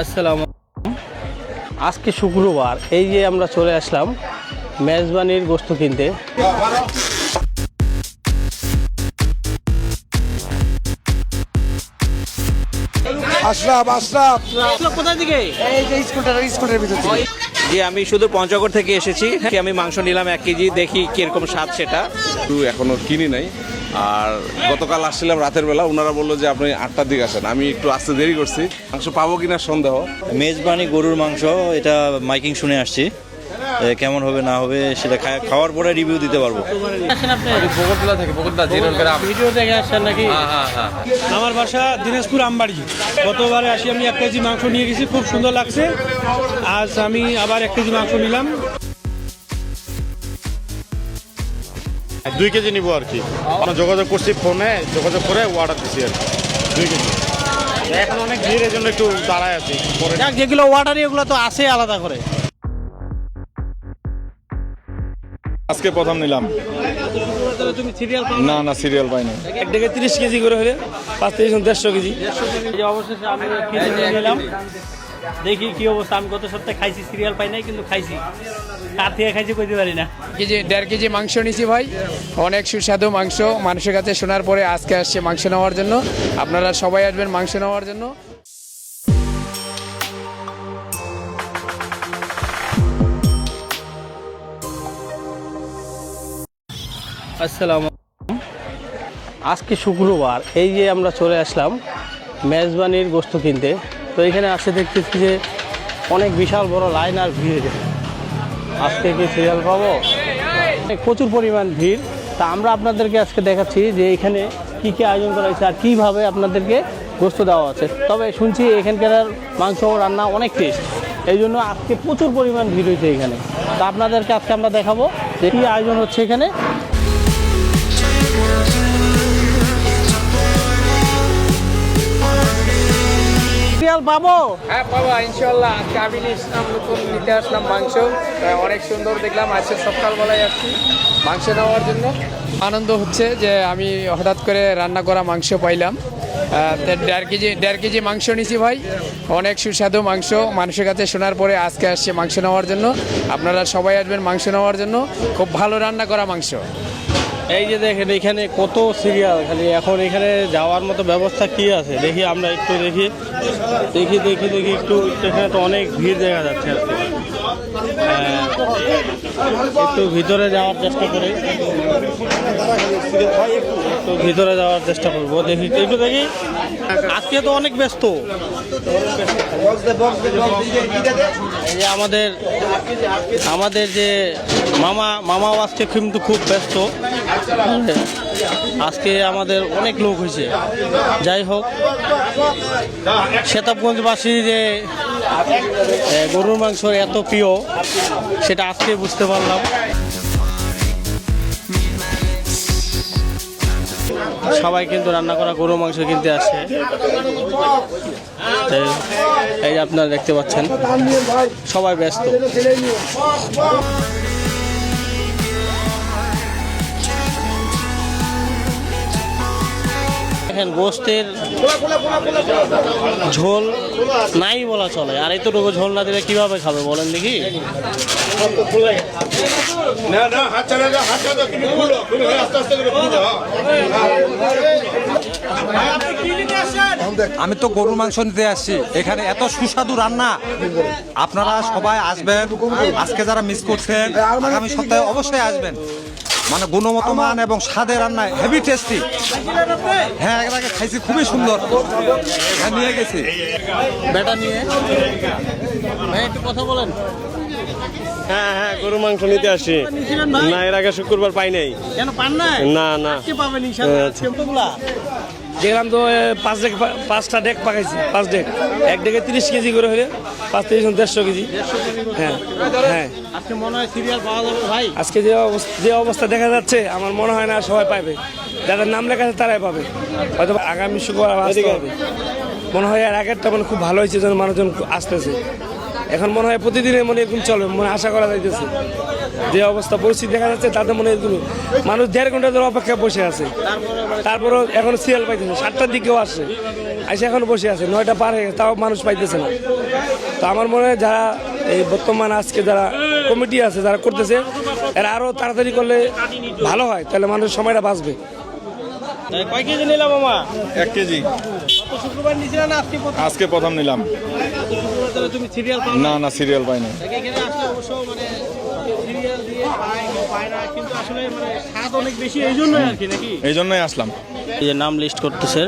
আসসালামু আজকে শুক্রবার, এই যে আমরা চলে আসলাম মেজবানির গোশত কিনতে। কোথা থেকে? স্কুলের ভিতর থেকে। জি, আমি শুধু পঞ্চগড় থেকে এসেছি। আমি মাংস নিলাম 1 কেজি, দেখি কিরকম স্বাদ সেটা। এখনো কিনি নাই। আর গতকাল আসছিলাম রাতের বেলা, ওনারা বললো যে আপনি 8টার দিকে আসেন। আমি একটু আসতে দেরি করছি, মাংস পাবো কিনা সন্দেহ। মেজবানি গরুর মাংস, এটা মাইকিং শুনে আসছি, কেমন হবে না হবে সেটা খাওয়ার পরে রিভিউ দিতে পারবো। ভিডিও দেখে আসছেন নাকি? আমার বাসা দিনাজপুর আমবাড়ি। গতবারে আসি আমি 1 কেজি মাংস নিয়ে গেছি, খুব সুন্দর লাগছে। আজ আমি আবার 1 কেজি মাংস নিলাম। 2 কেজি নিবো আর কি। যোগাযোগ করছি, ফোনে যোগাযোগ করে অর্ডার দিচ্ছি আর কি 2 কেজি। এখন অনেক ভিড়ের জন্য একটু দাঁড়ায় আছি। যেগুলো ওয়াটারি ওগুলো তো আছে আলাদা করে। আজকে প্রথম নিলাম। তুমি সিরিয়াল না সিরিয়াল পাইনি। 1 থেকে 30 কেজি করে হলে 5 থেকে 150 কেজি। যে অবশেষে আমি কিনে নিলাম, দেখি কি অবস্থা। আমি গত সপ্তাহে খাইছি, সিরিয়াল পাই নাই, কিন্তু খাইছি। কার থেকে খাইছি কইতে পারি না। 1.5 কেজি মাংস নিয়েছি ভাই, অনেক সুস্বাদু মাংস। মানুষের কাছে শোনার পরে আজকে আসছে মাংস নেওয়ার জন্য। আপনারা সবাই আসবেন মাংস নেওয়ার জন্য। আসসালামু আজকে শুক্রবার, এই যে আমরা চলে আসলাম মেজবানির গোশত কিনতে। তো এখানে আসে দেখতেছি যে অনেক বিশাল বড় লাইন আর ভিড়। আজকে কি সিরিয়াল পাবো? প্রচুর পরিমাণ ভিড়। তা আমরা আপনাদেরকে আজকে দেখাচ্ছি যে এখানে কি কি আয়োজন করা হয়েছে আর কীভাবে আপনাদেরকে গোশত দেওয়া আছে। তবে শুনছি এখানকার মাংস রান্না অনেক টেস্ট, এই জন্য আজকে প্রচুর পরিমাণ ভিড় হয়েছে এখানে। তা আপনাদেরকে আজকে আমরা দেখাবো যে কী আয়োজন হচ্ছে এখানে। পাবো? হ্যাঁ পাবা ইনশাল্লাহ। আজকে আমি নতুন নিতে আসলাম মাংস, অনেক সুন্দর দেখলাম। আজকে সকালবেলায় আসছি মাংস নেওয়ার জন্য। আনন্দ হচ্ছে যে আমি হঠাৎ করে রান্না করা মাংস পাইলাম। 1.5 কেজি মাংস নিছি ভাই, অনেক সুস্বাদু মাংস। মানুষের কাছে শোনার পরে আজকে আসছে মাংস নেওয়ার জন্য। আপনারা সবাই আসবেন মাংস নেওয়ার জন্য। খুব ভালো রান্না করা মাংস। এই যে দেখেন এখানে কত সিরিয়াল, খালি এখন এখানে যাওয়ার মতো ব্যবস্থা কি আছে দেখি, আমরা একটু দেখি একটু। এখানে তো অনেক ভিড় দেখা যাচ্ছে আর কি। একটু ভিতরে যাওয়ার চেষ্টা করি, করবো। দেখি একটু দেখি। আজকে তো অনেক ব্যস্ত। এই যে আমাদের যে মামাও আজকে কিন্তু খুব ব্যস্ত। আজকে আমাদের অনেক লোক হয়েছে। যাই হোক, শেতাবগঞ্জবাসী যে গরুর মাংস এত প্রিয় সেটা আজকে বুঝতে পারলাম। সবাই কিন্তু রান্না করা গরুর মাংস কিনতে আসে। এই যে আপনারা দেখতে পাচ্ছেন সবাই ব্যস্ত। দেখেন গোস্তের ঝোল নাই বলা চলে, আর এতটুকু ঝোল না দিলে কিভাবে খাবে বলেন দেখি। আমি তো গরুর মাংস নিতে আসছি, এখানে এত সুস্বাদু রান্না। আপনারা সবাই আসবেন, আজকে যারা মিস করছেন আগামী সপ্তাহে অবশ্যই আসবেন। মানে গুণগত মান এবং স্বাদের রান্না হেভি টেস্টি। হ্যাঁ, এর আগে খাইছি, খুবই সুন্দর। হ্যাঁ, নিয়ে গেছি বেটা নিয়ে। একটু কথা বলেন। হ্যাঁ গরুর মাংস নিতে আসি। না, এর আগে শুক্রবার পাই নাই। কেন পান নাই? না পাবেন ইনশাআল্লাহ। দেখলাম তো 5টা ডেক পাকাইছি, 5 ডেক। 1 ডেকে 30 কেজি করে হলে 5 থেকে 150 কেজি। হ্যাঁ। আজকে মনে হয় সিরিয়াল পাওয়া যাবে ভাই। আজকে যে অবস্থা দেখা যাচ্ছে, আমার মনে হয় না সবাই পাবে। যাদের নাম লেখা আছে তারাই পাবে। হয়তো আগামী শুক্রবার আসতে হবে মনে হয়। আর আগেরটা মানে খুব ভালো হয়েছে, যেন মানুষজন আসতেছে। এখন মনে হয় প্রতিদিনের মনে এরকম চলে, মনে আশা করা যাইতেছে যে অবস্থা পরিস্থিতি দেখা যাচ্ছে তাতে মনে এরকম মানুষ 1.5 ঘন্টা ধরে অপেক্ষায় বসে আছে, তারপরও এখন সিরিয়াল পাইতেছে, 7টার দিকেও আসছে, এসে এখন বসে আছে, 9টা পার হয়ে গেছে, তাও মানুষ পাইতেছে না। তো আমার মনে হয় যারা এই বর্তমান আজকে যারা কমিটি আছে যারা করতেছে এরা আরও তাড়াতাড়ি করলে ভালো হয়, তাহলে মানুষের সময়টা বাঁচবে। কয় কেজি নিলাম মামা? 1 কেজি শুক্রবার নিয়েছিলাম না আজকে প্রথম নিলাম। তুমি সিরিয়াল পাও না সিরিয়াল পাইনি। এখানে আসলে অবশ্য মানে সিরিয়াল দিয়ে পায় না, কিন্তু আসলে মানে স্বাদ অনেক বেশি, এই জন্যই আর কি নাকি? এই জন্যই আসলাম। এই যে নাম লিস্ট করতেছে।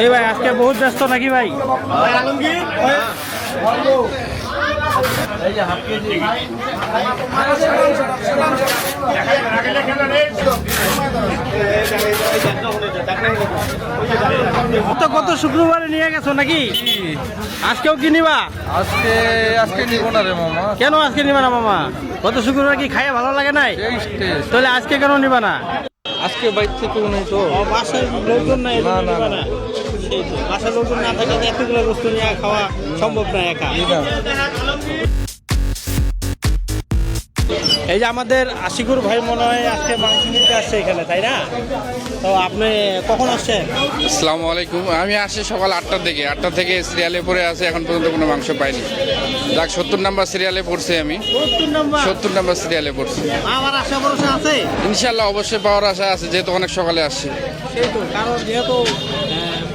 এই ভাই আজকে বহুত ব্যস্ত নাকি ভাই? তো গত শুক্রবারে নিয়ে গেছো নাকি? আজকেও কি নিবা? আজকে নিব না রে মামা। কেন আজকে নিবা না মামা? গত শুক্রবার কি খাইয়া ভালো লাগে নাই? তাহলে আজকে কেন নিবা না? আজকে বাইর থেকেও নেই তো। বাসায় লোকজন নাই, নিবা না। বাসার লোকজন না থাকলে এতগুলো বস্তু নিয়ে খাওয়া সম্ভব না একা। এই যে আমাদের আশিকুর ভাই মনে হয় আজকে মাংস নিতে আসছে এখানে, তাই না? তো আপনি কখন আসছেন? আসসালামু আলাইকুম। আমি আসি সকাল 8টার দিকে, 8টা থেকে সিরিয়ালে পড়ে আছে, এখন পর্যন্ত কোনো মাংস পাইনি। যাক 70 নাম্বার সিরিয়ালে পড়ছে আমি, 70 নাম্বার সিরিয়ালে পড়ছি। আমার আশা ভরসা আছে ইনশাল্লাহ অবশ্যই পাওয়ার আশা আছে, যেহেতু অনেক সকালে আসছে। সেই তো, কারণ যেহেতু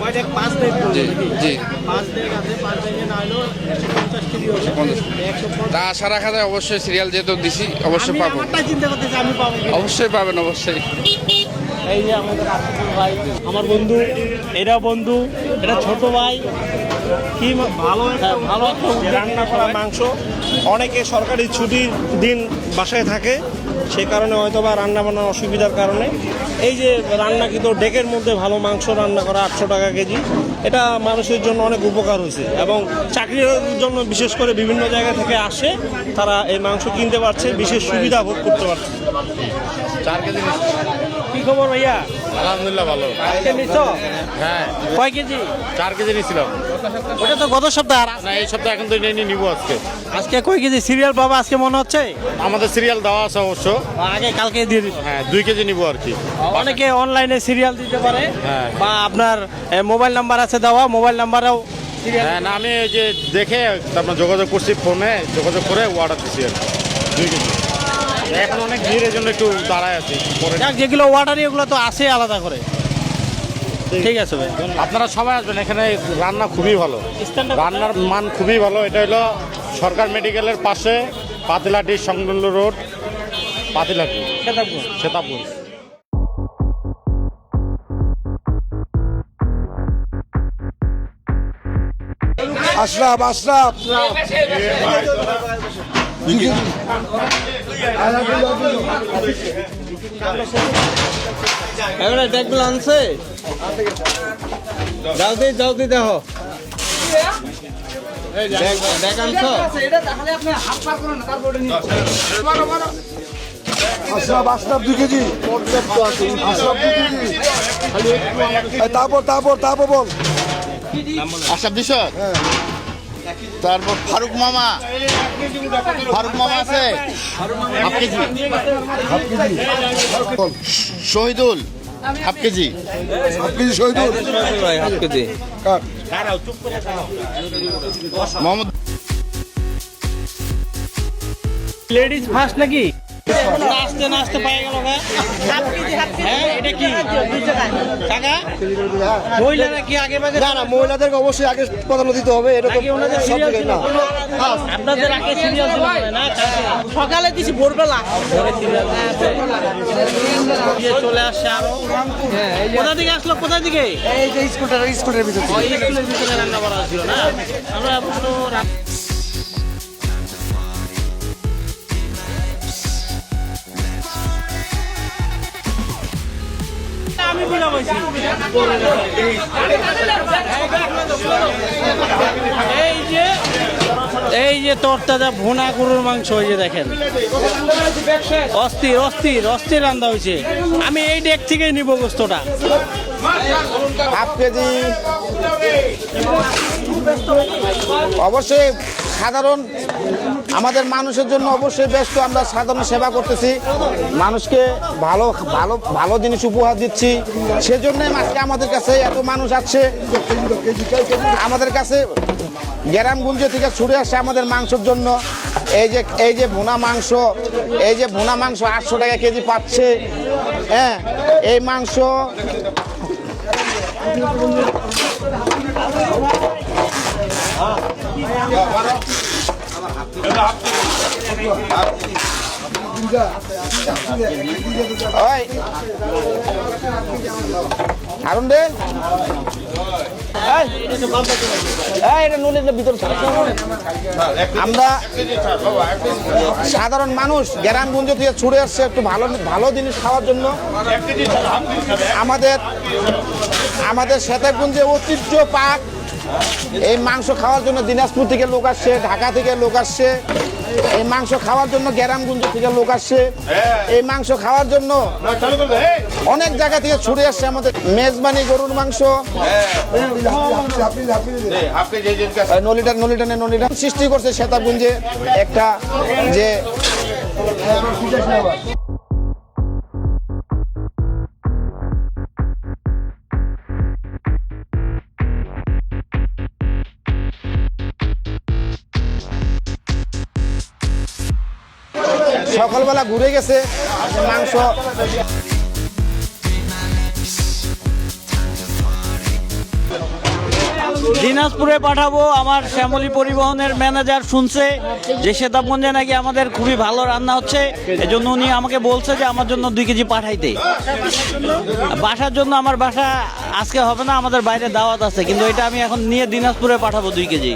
5 ডেক জি জি 5 ডেক আছে, 5 ডেকে না হলেও 150 কেজি হবে। 150 তা আশা রাখা যায়, অবশ্যই সিরিয়াল যেহেতু দিছি অবশ্যই পাবো। আমারটাই চিন্তা করতেছি আমি পাবো কিনা। অবশ্যই পাবেন, অবশ্যই। এই যে আমাদের আশিকুর ভাই, আমার বন্ধু, এরা বন্ধু, এটা ছোট ভাই। কি ভালো ভালো রান্না করা মাংস, অনেকে সরকারি ছুটির দিন বাসায় থাকে, সেই কারণে হয়তো বা রান্না বান্নার অসুবিধার কারণে এই যে রান্না কিন্তু ডেকের মধ্যে ভালো মাংস রান্না করা 800 টাকা কেজি, এটা মানুষের জন্য অনেক উপকার হয়েছে। এবং চাকরির জন্য বিশেষ করে বিভিন্ন জায়গা থেকে আসে, তারা এই মাংস কিনতে পারছে, বিশেষ সুবিধা ভোগ করতে পারছে। 4 কেজি কি খবর ভাইয়া? আলহামদুলিল্লাহ ভালো। আজকে নিচ্ছ? হ্যাঁ কয় কেজি? 4 কেজি নিয়েছিলাম। ওটা তো গত সপ্তাহ। আর না এই সপ্তাহে এখন তো নিব আজকে। আজকে কয় কেজি সিরিয়াল পাবা আজকে মনে হচ্ছে? আমাদের সিরিয়াল দেওয়া আছে অবশ্য। আগে কালকে দিয়ে দিচ্ছি। হ্যাঁ 2 কেজি নিব আর কি। অনেকে অনলাইনে সিরিয়াল দিতে পারে, হ্যাঁ। বা আপনার মোবাইল নাম্বার আছে দেওয়া, মোবাইল নাম্বারেও হ্যাঁ না আমি এই যে দেখে তারপর যোগাযোগ করছি, ফোনে যোগাযোগ করে অর্ডার দিচ্ছি আর কি 2 কেজি। এখন অনেক ভিড়ের জন্য একটু দাঁড়ায় আছি পরে। যাক, যেগুলো অর্ডারি ওগুলো তো আসে আলাদা করে। ঠিক আছে ভাই, আপনারা সবাই আসবেন, এখানে রান্না খুবই ভালো, রান্নার মান খুবই ভালো। এটা হলো সরকার মেডিকেলের পাশে, পাতিলাটি সংলগ্ন রোড, পাতিলাটি, সেতাবগঞ্জ। আশরাফ আশরাফ এবারে ডেকগুলো আনছে, জলদি দেখো। ডেক আনছো? আশরাফ আশরাফ 2 কেজি। আশরাফ 2 কেজি। তারপর বল। আশরাফ দিছো? তারপর ফারুক মামা আছে half KG. Shahidul half KG. Shahidul half KG. Mohammad ladies first নাকি? নাচতে নাচতে পাই গেল। হ্যাঁ এটা কি টাকা? মহিলারা কি আগে বাজে? না মহিলাদেরকে অবশ্যই আগে প্রাধান্য দিতে হবে, এটা তো ওনাদের সব সিরিয়াল জায়গায় ছিল না। আপনাদের আগে সিরিয়াল ছিল না? সকালে দিছি ভোরবেলা। চলে আসছে আরো। কোথা থেকে আসলো? কোথা থেকে? এই যে স্কুলের ভিতর থেকে। স্কুলের ভিতরে রান্না করা ছিল না? আমরা অবশ্য আমি এই যে তরতাজা ভুনা গরুর মাংস, এই যে দেখেন, অস্থির অস্থির অস্থির রান্না হয়েছে। আমি এই ডেক থেকেই নিব গোস্তটা। হাফ কেজি অবশ্যই সাধারণ আমাদের মানুষের জন্য অবশ্যই ব্যস্ত, আমরা সাধারণ সেবা করতেছি, মানুষকে ভালো ভালো ভালো জিনিস উপহার দিচ্ছি, সেজন্যই আজকে আমাদের কাছে এত মানুষ আসছে। আমাদের কাছে গ্রামগঞ্জে থেকে ছুটে আসছে আমাদের মাংসের জন্য। এই যে ভুনা মাংস, এই যে ভুনা মাংস 800 টাকা কেজি পাচ্ছে। হ্যাঁ, এই মাংস হারুন রে, আমরা সাধারণ মানুষ গ্রামগঞ্জ থেকে ছুটে আসছে একটু ভালো ভালো জিনিস খাওয়ার জন্য। আমাদের শেতাবগঞ্জে ঐতিহ্য পাক এই মাংস খাওয়ার জন্য দিনাজপুর থেকে লোক আসছে, ঢাকা থেকে লোক আসছে, এই মাংস খাওয়ার জন্য গ্রামগঞ্জ থেকে লোক আসছে, এই মাংস খাওয়ার জন্য অনেক জায়গা থেকে ছুটে আসছে। আমাদের মেজবানি গরুর মাংস নলিটা সৃষ্টি করছে শেতাবগঞ্জে একটা যে সকালবেলা ঘুরে গেছে মাংস। দিনাজপুরে পাঠাবো। আমার শ্যামলী পরিবহনের ম্যানেজার শুনছে যে শেতাবগঞ্জে নাকি আমাদের খুবই ভালো রান্না হচ্ছে, এজন্য উনি আমাকে বলছে যে আমার জন্য 2 কেজি পাঠাইতে। বাসার জন্য আমার বাসা আজকে হবে না, আমাদের বাইরে দাওয়াত আছে, কিন্তু এটা আমি এখন নিয়ে দিনাজপুরে পাঠাবো 2 কেজি।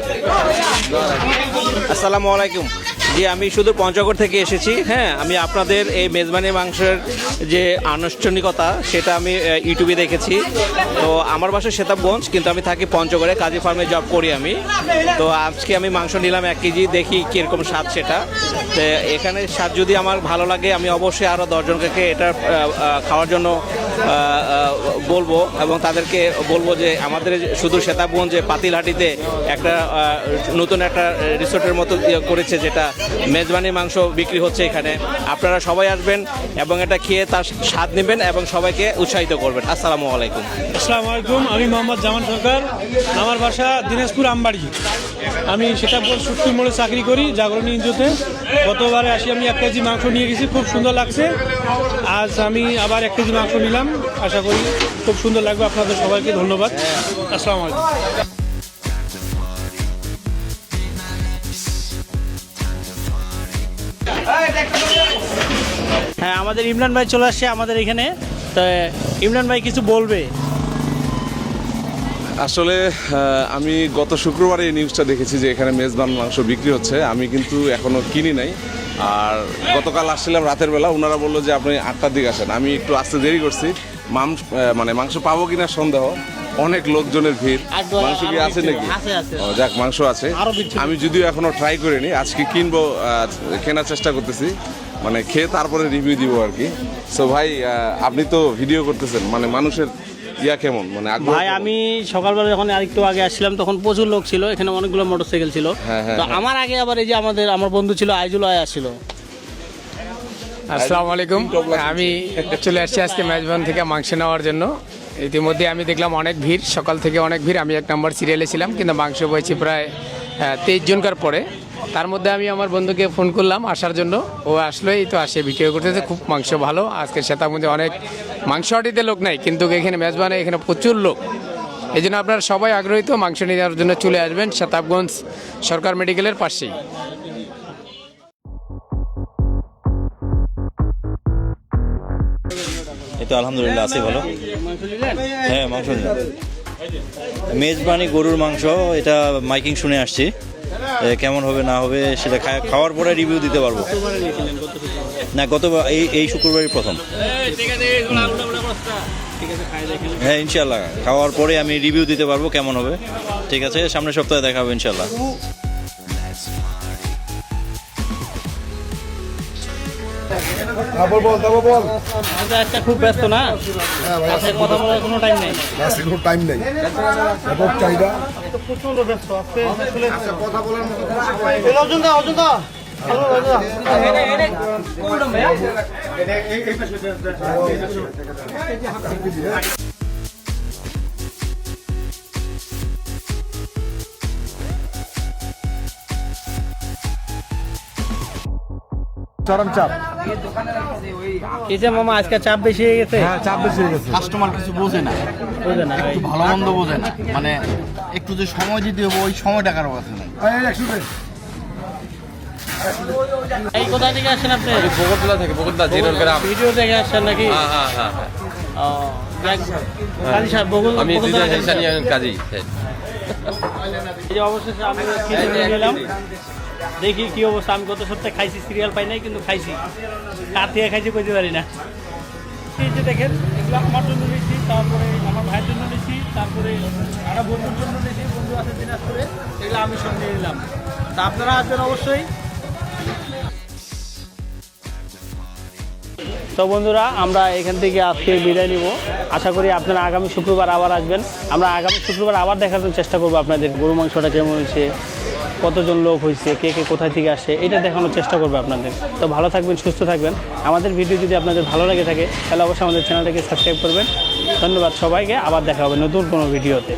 আসসালামু আলাইকুম। জি, আমি শুধু পঞ্চগড় থেকে এসেছি। হ্যাঁ, আমি আপনাদের এই মেজবানি মাংসের যে আনুষ্ঠানিকতা সেটা আমি ইউটিউবে দেখেছি। তো আমার বাসা শেতাবগঞ্জ, কিন্তু আমি থাকি পঞ্চগড়ে, কাজী ফার্মে জব করি আমি। তো আজকে আমি মাংস নিলাম 1 কেজি, দেখি কীরকম স্বাদ সেটা। তো এখানে স্বাদ যদি আমার ভালো লাগে আমি অবশ্যই আরও 10 জনকে এটা খাওয়ার জন্য বলবো, এবং তাদেরকে বলবো যে আমাদের শুধু শেতাবগঞ্জে পাতিলহাটিতে একটা নতুন একটা রিসোর্টের মতো করেছে, যেটা মেজবানি মাংস বিক্রি হচ্ছে এখানে। আপনারা সবাই আসবেন এবং এটা খেয়ে তার স্বাদ নেবেন এবং সবাইকে উৎসাহিত করবেন। আসসালামু আলাইকুম। আসসালামু আলাইকুম, আমি মোহাম্মদ জামান সরকার, আমার বাসা দিনাজপুর আমবাড়ি। আমি শেতাবগঞ্জ সুটকি মোড়ে চাকরি করি, জাগরণী ইঞ্জোতে। গতবারে আসি আমি 1 কেজি মাংস নিয়ে গেছি, খুব সুন্দর লাগছে। আজ আমি আবার 1 কেজি মাংস নিলাম, আশা করি খুব সুন্দর লাগবে। আপনাদের সবাইকে ধন্যবাদ। আসসালামু আলাইকুম। হ্যাঁ, আমাদের ইমরান ভাই চলে আসছে আমাদের এখানে। তো ইমরান ভাই কিছু বলবে। আসলে আমি গত শুক্রবারে এই নিউজটা দেখেছি যে এখানে মেজবান মাংস বিক্রি হচ্ছে। আমি কিন্তু এখনো কিনি নাই, আর গতকাল আসছিলাম রাতের বেলা, ওনারা বললো যে আপনি 8টার দিকে আসেন। আমি একটু আসতে দেরি করছি, মাংস পাবো কিনা সন্দেহ, অনেক লোকজনের ভিড়। মাংস কি আছে নাকি? ও, যাক, মাংস আছে। আমি যদিও এখনো ট্রাই করিনি, আজকে কিনবো, কেনার চেষ্টা করতেছি, মানে খেয়ে তারপরে রিভিউ দিব আর কি। সো ভাই, আপনি তো ভিডিও করতেছেন, মানে মানুষের ইয়া কেমন, মানে আগ্রহ ভাই? আমি সকালবেলা যখন আরেকটু আগে আসছিলাম তখন প্রচুর লোক ছিল, এখানে অনেকগুলো মোটরসাইকেল ছিল। তো আমার আগে আবার এই যে আমার বন্ধু ছিল আইজুল আয় আসছিল। আসসালামু আলাইকুম, আমি চলে আসছি আজকে মেজবান থেকে মাংস নেওয়ার জন্য। ইতিমধ্যে আমি দেখলাম অনেক ভিড়, সকাল থেকে অনেক ভিড়। আমি 1 নম্বর সিরিয়ালে ছিলাম, কিন্তু মাংস পেয়েছি প্রায় 23 জনকার পরে। তার মধ্যে আমি আমার বন্ধুকে ফোন করলাম আসার জন্য, ও আসলো, এই তো আসে ভিডিও করতেছে। খুব মাংস ভালো। আজকে শেতাবগঞ্জে অনেক মাংস হাটিতে লোক নাই, কিন্তু এখানে মেজবানে এখানে প্রচুর লোক। এই জন্য আপনারা সবাই আগ্রহীত, মাংস নেওয়ার জন্য চলে আসবেন শেতাবগঞ্জ সরকার মেডিকেলের পাশেই। এই তো আলহামদুলিল্লাহ আছি ভালো। হ্যাঁ, মাংস নিলাম। মেজবানি গরুর মাংস, এটা মাইকিং শুনে আসছি, কেমন হবে না হবে সেটা খাওয়ার পরে রিভিউ দিতে পারবো। না, গতবার এই শুক্রবারই প্রথম। হ্যাঁ ইনশাল্লাহ, খাওয়ার পরে আমি রিভিউ দিতে পারবো কেমন হবে। ঠিক আছে, সামনের সপ্তাহে দেখা হবে ইনশাল্লাহ। আজকে খুব ব্যস্ত না, আজকে কথা বলার কোনো টাইম নেই। টাইম নেই, চাহিদা প্রচন্ড ব্যস্ত আজকে কথা বলার মতো অজন্তা অজন্তা চরম চাপ। এই যে মামা আজকে চাপ বেশি হয়ে গেছে। হ্যাঁ, চাপ বেশি হয়ে গেছে। কাস্টমার কিছু বোঝে না, বুঝলেন না একটু ভালো মন্দ বোঝে না, মানে একটু যে সময় দিতে হবে ওই সময়টা কারো কাছে নাই। এই কোথা থেকে আসছেন আপনি? বগুড়া থেকে, বগুড়া জিরোল গ্রাম। ভিডিও দেখে আসছেন নাকি? হ্যাঁ। ও, যাক, কাজী সাহেব, বগুড়া কাজী। এই যে অবশেষে আমি খেতে নিয়ে গেলাম, দেখি কি অবস্থা। আমি গত সপ্তাহে খাইছি, সিরিয়াল পাই নাই কিন্তু খাইছি। কার থেকে খাইছি কইতে পারি না। এই যে দেখেন, এগুলো আমার জন্য নিয়েছি, তারপরে আমার ভাইয়ের জন্য নিয়েছি, তারপরে একটা বন্ধুর জন্য নিয়েছি, বন্ধু আছে দিনাজপুরে, এগুলো আমি সঙ্গে নিলাম। তা আপনারা আসবেন অবশ্যই। তো বন্ধুরা, আমরা এখান থেকে আজকে বিদায় নিব। আশা করি আপনারা আগামী শুক্রবার আবার আসবেন। আমরা আগামী শুক্রবার আবার দেখানোর চেষ্টা করবো আপনাদের গরু মাংসটা কেমন হয়েছে, কতজন লোক হয়েছে, কে কে কোথায় থেকে আসে, এটা দেখানোর চেষ্টা করবো আপনাদের। তো ভালো থাকবেন, সুস্থ থাকবেন। আমাদের ভিডিও যদি আপনাদের ভালো লেগে থাকে তাহলে অবশ্যই আমাদের চ্যানেলটাকে সাবস্ক্রাইব করবেন। ধন্যবাদ সবাইকে, আবার দেখা হবে নতুন কোনো ভিডিওতে।